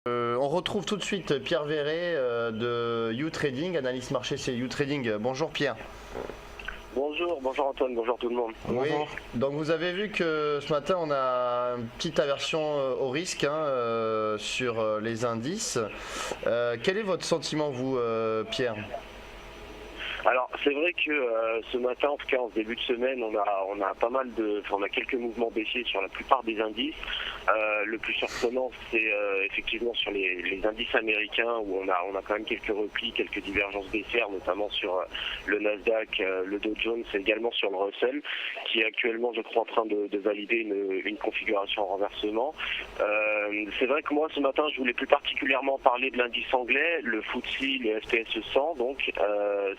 On retrouve tout de suite Pierre Verret de YouTrading, analyste marché chez YouTrading. Bonjour Pierre. Bonjour Antoine, bonjour tout le monde. Oui, donc vous avez vu que ce matin on a une petite aversion au risque sur les indices. Quel est votre sentiment vous Pierre ? Alors c'est vrai que ce matin, en tout cas en ce début de semaine, on a pas mal on a quelques mouvements baissiers sur la plupart des indices. Le plus surprenant, c'est effectivement sur les indices américains où on a quand même quelques replis, quelques divergences baissières, notamment sur le Nasdaq, le Dow Jones et également sur le Russell, qui est actuellement, je crois, en train de valider une configuration en renversement. C'est vrai que moi, ce matin, je voulais plus particulièrement parler de l'indice anglais, le FTSE, le FTSE 100. Donc,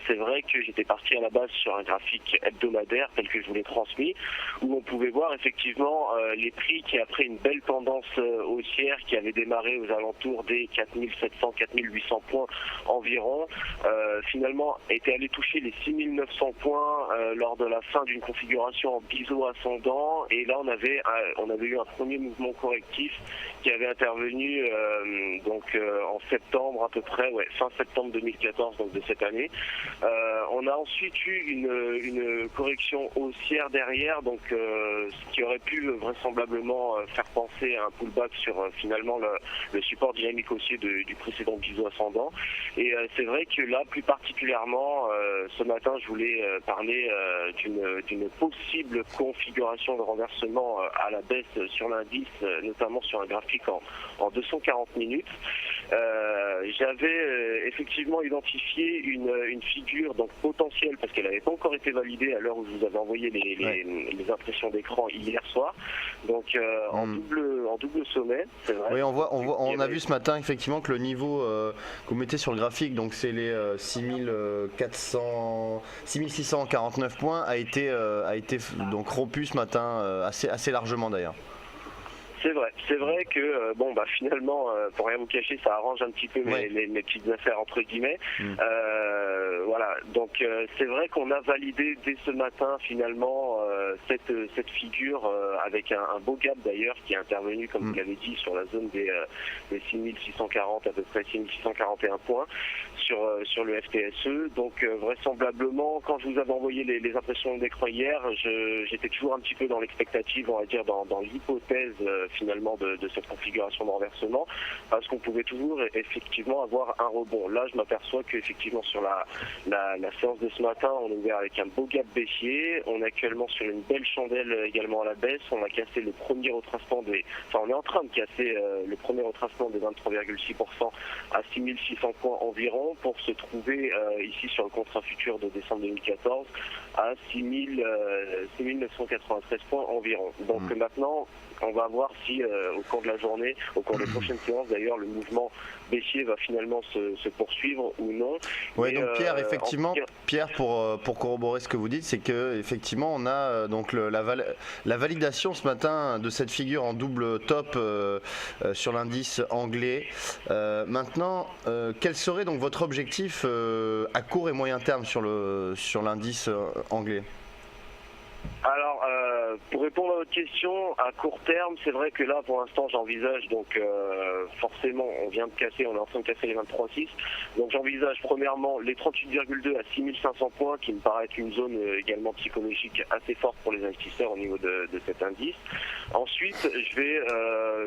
c'est vrai que j'étais parti à la base sur un graphique hebdomadaire tel que je vous l'ai transmis, où on pouvait voir effectivement les prix qui, après une belle tendance haussière qui avait démarré aux alentours des 4700-4800 points environ, finalement était allé toucher les 6900 points lors de la fin d'une configuration en biseau ascendant, et là on avait eu un premier mouvement correctif qui avait intervenu en septembre à peu près, fin septembre 2014, donc de cette année. On a ensuite eu une correction haussière derrière, donc ce qui aurait pu vraisemblablement faire penser à un pullback sur finalement le support dynamique haussier du précédent biseau ascendant. Et c'est vrai que là, plus particulièrement, ce matin, je voulais parler d'une possible configuration de renversement à la baisse sur l'indice, notamment sur un graphique en 240 minutes. J'avais effectivement identifié une figure donc potentielle, parce qu'elle n'avait pas encore été validée à l'heure où je vous avais envoyé les impressions d'écran hier soir, donc en double sommet, c'est vrai. Oui, on a vu ce matin effectivement que le niveau que vous mettez sur le graphique, donc c'est les 6649 points, a été donc rompu ce matin assez largement d'ailleurs. C'est vrai que finalement, pour rien vous cacher, ça arrange un petit peu mes petites affaires entre guillemets. Voilà, donc c'est vrai qu'on a validé dès ce matin finalement cette figure avec un beau gap d'ailleurs qui est intervenu, comme vous l'avez dit, sur la zone des 6640, à peu près 6641 points sur le FTSE. Donc vraisemblablement, quand je vous avais envoyé les impressions d'écran hier, j'étais toujours un petit peu dans l'expectative, on va dire dans l'hypothèse finalement de cette configuration de renversement, parce qu'on pouvait toujours effectivement avoir un rebond. Là, je m'aperçois qu'effectivement sur la séance de ce matin, on est ouvert avec un beau gap baissier. On est actuellement sur une belle chandelle également à la baisse. On a cassé le premier retracement on est en train de casser le premier retracement de 23,6% à 6600 points environ, pour se trouver ici sur le contrat futur de décembre 2014 à 6993 points environ. Donc maintenant, on va voir si au cours de la journée, au cours des prochaines séances d'ailleurs, le mouvement baissier va finalement se poursuivre ou non. Oui, donc Pierre, effectivement, Pierre, pour corroborer ce que vous dites, c'est que effectivement on a donc la validation ce matin de cette figure en double top sur l'indice anglais. Maintenant, quel serait donc votre objectif à court et moyen terme sur l'indice anglais ? Alors, pour répondre à votre question, à court terme, c'est vrai que là, pour l'instant, j'envisage, donc forcément, on est en train de casser les 23,6. Donc j'envisage premièrement les 38,2 à 6500 points, qui me paraît être une zone également psychologique assez forte pour les investisseurs au niveau de cet indice. Ensuite, je vais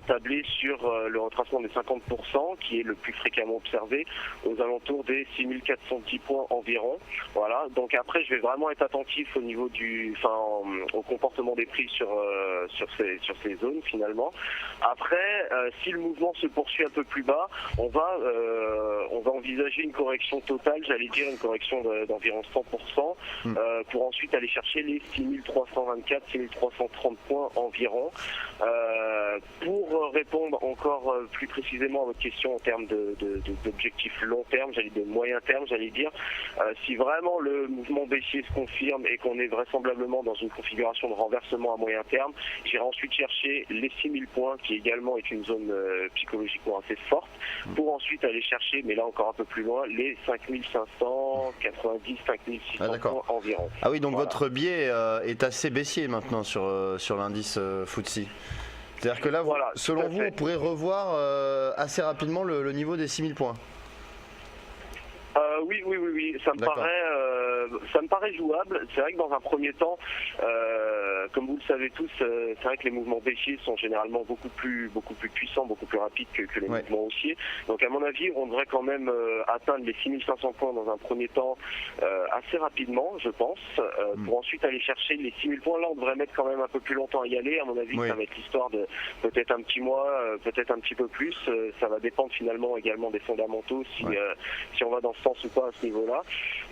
tabler sur le retracement des 50%, qui est le plus fréquemment observé, aux alentours des 6410 points environ. Voilà. Donc après, je vais vraiment être attentif au niveau au comportement des prix sur ces zones finalement. Après, si le mouvement se poursuit un peu plus bas, on va envisager une correction totale, j'allais dire une correction d'environ 100%, pour ensuite aller chercher les 6324-6330 points environ. Pour répondre encore plus précisément à votre question en termes d'objectifs long terme, de moyen terme, si vraiment le mouvement baissier se confirme et qu'on est vraisemblablement dans une configuration de renversement à moyen terme, j'irai ensuite chercher les 6000 points, qui également est une zone psychologiquement assez forte, pour ensuite aller chercher, mais là encore un peu plus loin, les 5590, 5600 points environ. Ah oui, donc voilà. Votre biais est assez baissier maintenant sur l'indice FTSE. C'est-à-dire que là, Voilà, selon vous, on pourrait revoir assez rapidement le niveau des 6000 points. Oui, ça me paraît jouable. C'est vrai que dans un premier temps, comme vous le savez tous, c'est vrai que les mouvements baissiers sont généralement beaucoup plus puissants, beaucoup plus rapides que les mouvements haussiers. Donc à mon avis, on devrait quand même atteindre les 6500 points dans un premier temps assez rapidement, je pense, pour ensuite aller chercher les 6000 points. Là, on devrait mettre quand même un peu plus longtemps à y aller. À mon avis, ça va être l'histoire de peut-être un petit mois, peut-être un petit peu plus. Ça va dépendre finalement également des fondamentaux, si on va dans ce sens ou pas à ce niveau-là.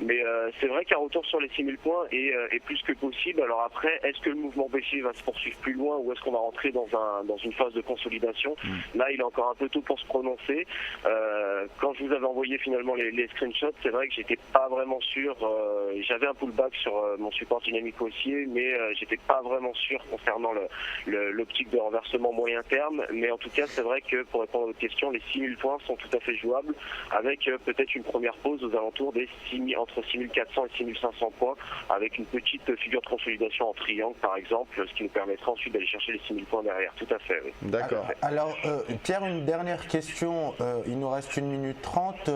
Mais c'est vrai qu'un retour sur les 6000 points est plus que possible. Alors après, est-ce que le mouvement baissier va se poursuivre plus loin ou est-ce qu'on va rentrer dans une phase de consolidation? Là, il est encore un peu tôt pour se prononcer. Quand je vous avais envoyé finalement les screenshots, c'est vrai que j'étais pas vraiment sûr. J'avais un pullback sur mon support dynamique haussier, mais j'étais pas vraiment sûr concernant l'optique de renversement moyen terme. Mais en tout cas, c'est vrai que pour répondre à votre question, les 6000 points sont tout à fait jouables avec peut-être une première pause aux alentours des entre 6400 et 6500 points avec une petite figure de consolidation en triangle par exemple, ce qui nous permettra ensuite d'aller chercher les 6000 points derrière. Tout à fait, oui. D'accord. Alors Pierre, une dernière question, il nous reste 1 minute 30.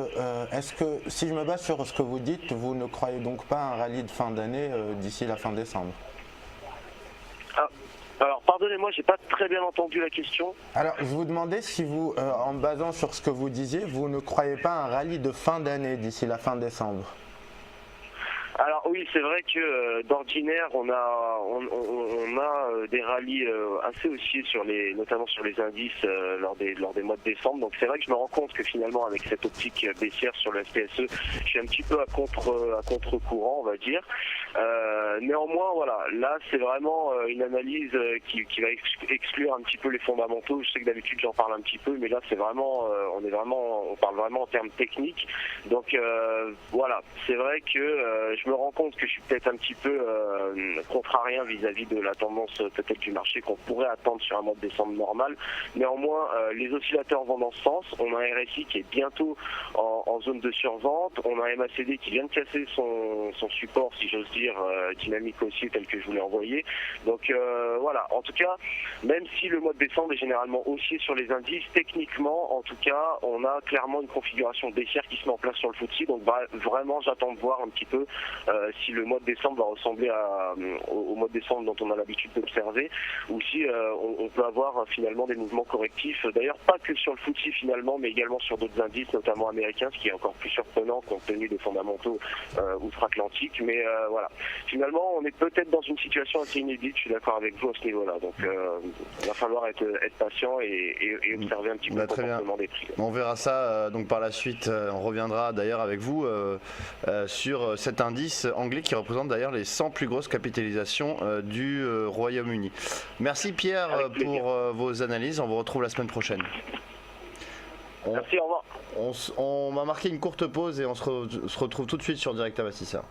Est-ce que, si je me base sur ce que vous dites, vous ne croyez donc pas à un rallye de fin d'année d'ici la fin décembre? Alors, pardonnez-moi, j'ai pas très bien entendu la question. Alors, je vous demandais si vous, en me basant sur ce que vous disiez, vous ne croyez pas à un rallye de fin d'année d'ici la fin décembre? Alors oui, c'est vrai que d'ordinaire, on a des rallyes assez haussiers notamment sur les indices lors des mois de décembre. Donc c'est vrai que je me rends compte que finalement, avec cette optique baissière sur le SPSE, je suis un petit peu à contre-courant, on va dire. Néanmoins, voilà, là c'est vraiment une analyse qui va exclure un petit peu les fondamentaux. Je sais que d'habitude j'en parle un petit peu, mais là c'est vraiment, on parle vraiment en termes techniques. Donc voilà, c'est vrai que je me rends compte que je suis peut-être un petit peu contrarien vis-à-vis de la tendance peut-être du marché qu'on pourrait attendre sur un mois de décembre normal. Néanmoins, les oscillateurs vont dans ce sens. On a un RSI qui est bientôt en zone de survente. On a un MACD qui vient de casser son support, si j'ose dire, dynamique haussier tel que je vous l'ai envoyé. Donc voilà, en tout cas, même si le mois de décembre est généralement haussier sur les indices, techniquement, en tout cas, on a clairement une configuration baissière qui se met en place sur le FTSE. Donc vraiment, j'attends de voir un petit peu si le mois de décembre va ressembler au mois de décembre dont on a l'habitude d'observer, ou si on peut avoir finalement des mouvements correctifs, d'ailleurs pas que sur le FTSE finalement, mais également sur d'autres indices, notamment américains, ce qui est encore plus surprenant compte tenu des fondamentaux outre-Atlantique. Mais voilà, finalement on est peut-être dans une situation assez inédite, je suis d'accord avec vous à ce niveau-là, donc il va falloir être patient et observer un petit peu le comportement des prix. On verra ça donc par la suite, on reviendra d'ailleurs avec vous sur cet indice anglais qui représente d'ailleurs les 100 plus grosses capitalisations du Royaume-Uni. Merci Pierre pour vos analyses, on vous retrouve la semaine prochaine. Merci, au revoir. On va marquer une courte pause et on se retrouve tout de suite sur Direct Investisseur.